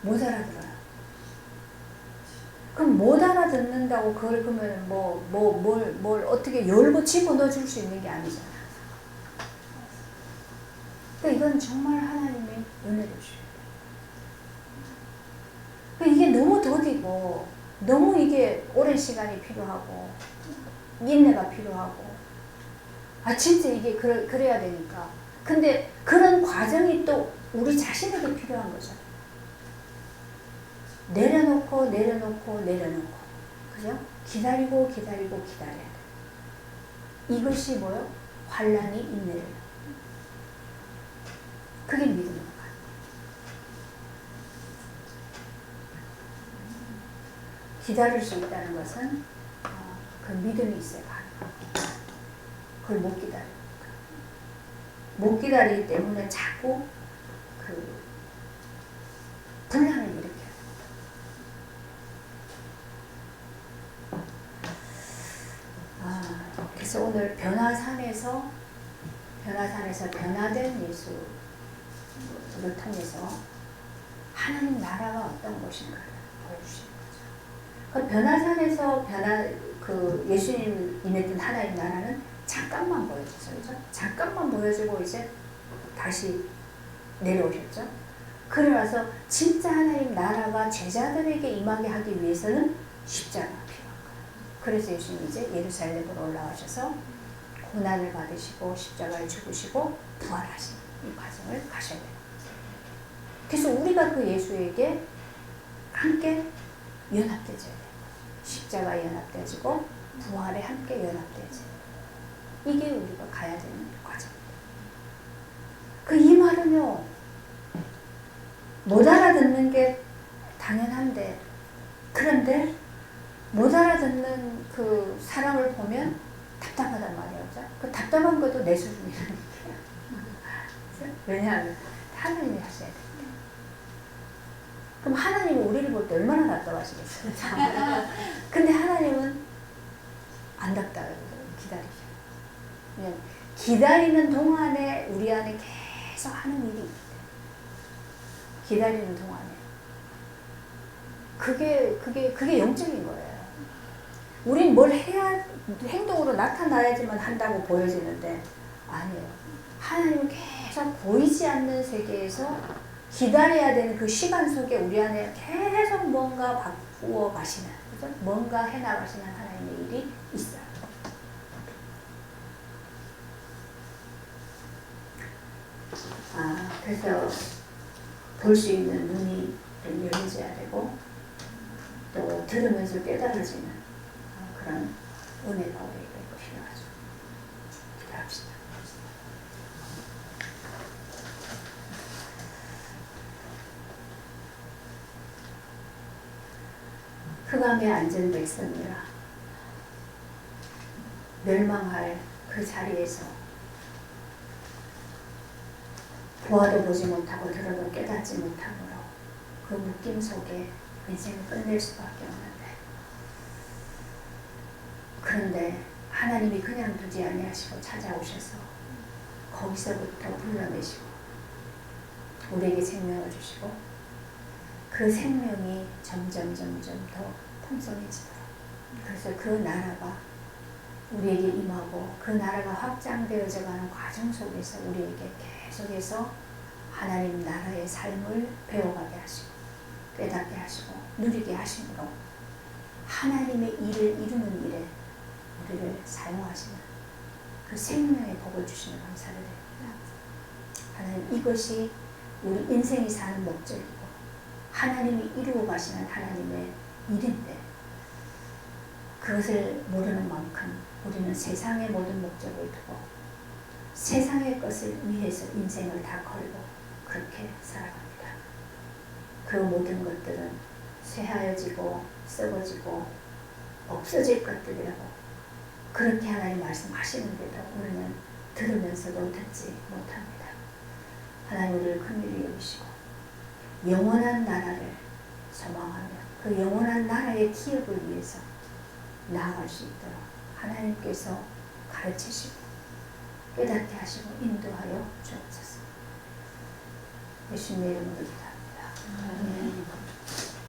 못 알아들어요. 그럼 못 알아듣는다고 그걸 그러면 뭘 어떻게 열고 집어넣어 줄 수 있는 게 아니잖아. 그러니까 이건 정말 하나님의 은혜를 주셔야 돼. 그러니까 이게 너무 더디고 너무 이게 오랜 시간이 필요하고 인내가 필요하고, 진짜 이게 그래야 되니까. 근데 그런 과정이 또 우리 자신에게 필요한 거죠. 내려놓고 그죠? 기다리고 기다려야 돼. 이것이 뭐요? 환난이 인내를. 그게 믿음으로 가요. 기다릴 수 있다는 것은 그 믿음이 있어야 가능해요. 그걸 못 기다려요. 못 기다리기 때문에 자꾸 그 분란을 일으켜요. 그래서 오늘 변화산에서 변화된 예수를 통해서 하나님 나라가 어떤 것인가를 보여주시는 거죠. 그 변화산에서 그 예수님 임했던 하나님 나라는 잠깐만 보여줬어요. 그죠? 잠깐만 보여주고 이제 다시 내려오셨죠. 그러나서 진짜 하나님 나라가 제자들에게 임하게 하기 위해서는 십자가가 필요한 거예요. 그래서 예수님이 이제 예루살렘으로 올라가셔서 고난을 받으시고 십자가에 죽으시고 부활하신 이 과정을 가셔야 돼요. 그래서 우리가 그 예수에게 함께 연합되어야 돼요. 십자가에 연합되어지고 부활에 함께 연합되어져요. 이게 우리가 가야 되는 과정입니다. 이 말은요, 못 알아듣는 게 당연한데, 그런데 못 알아듣는 그 사람을 보면 답답하단 말이에요. 그 답답한 것도 내 수준이라는 얘기예요. 왜냐하면 하나님이 하셔야 됩니다. 그럼 하나님은 우리를 볼 때 얼마나 답답하시겠어요. 근데 하나님은 안 답답해요. 기다리셔요. 그냥 기다리는 동안에 우리 안에 계속 하는 일이 있기 때문에. 기다리는 동안에. 그게 영적인 거예요. 우린 뭘 해야, 행동으로 나타나야지만 한다고 보여지는데, 아니에요. 하나님은 계속 보이지 않는 세계에서 기다려야 되는 그 시간 속에 우리 안에 계속 뭔가 바꾸어 가시는, 그죠? 뭔가 해나가시는 하나님의 일이 있어요. 그래서 볼 수 있는 눈이 열려져야 되고, 또 들으면서 깨달아지는 그런 은혜가 우리에게 필요하죠. 기도합시다. 흑암에 앉은 백성이라 멸망할 그 자리에서 보아도 보지 못하고 들어도 깨닫지 못함으로 그 묶임 속에 인생을 끝낼 수밖에 없는데, 그런데 하나님이 그냥 두지 아니하시고 찾아오셔서 거기서부터 불러내시고 우리에게 생명을 주시고 그 생명이 점점 더 풍성해지도록, 그래서 그 나라가 우리에게 임하고 그 나라가 확장되어져 가는 과정 속에서 우리에게 계속해서 하나님 나라의 삶을 배워가게 하시고 깨닫게 하시고 누리게 하심으로 하나님의 일을 이루는 일에 우리를 사용하시는 그 생명의 복을 주시는 감사를 드립니다. 하나님, 이것이 우리 인생이 사는 목적이고 하나님이 이루어 가시는 하나님의 일인데, 그것을 모르는 만큼 우리는 세상의 모든 목적을 두고 세상의 것을 위해서 인생을 다 걸고 그렇게 살아갑니다. 그 모든 것들은 쇠하여지고 썩어지고 없어질 것들이라고 그렇게 하나님 말씀하시는데도 우리는 들으면서도 듣지 못합니다. 하나님, 우리를 긍휼히 여기시고 영원한 나라를 소망하며 그 영원한 나라의 기업을 위해서 나아갈 수 있도록 하나님께서 가르치시고 깨닫게 하시고 인도하여 주옵소서. 예수님의 이름으로 기도합니다. 아멘.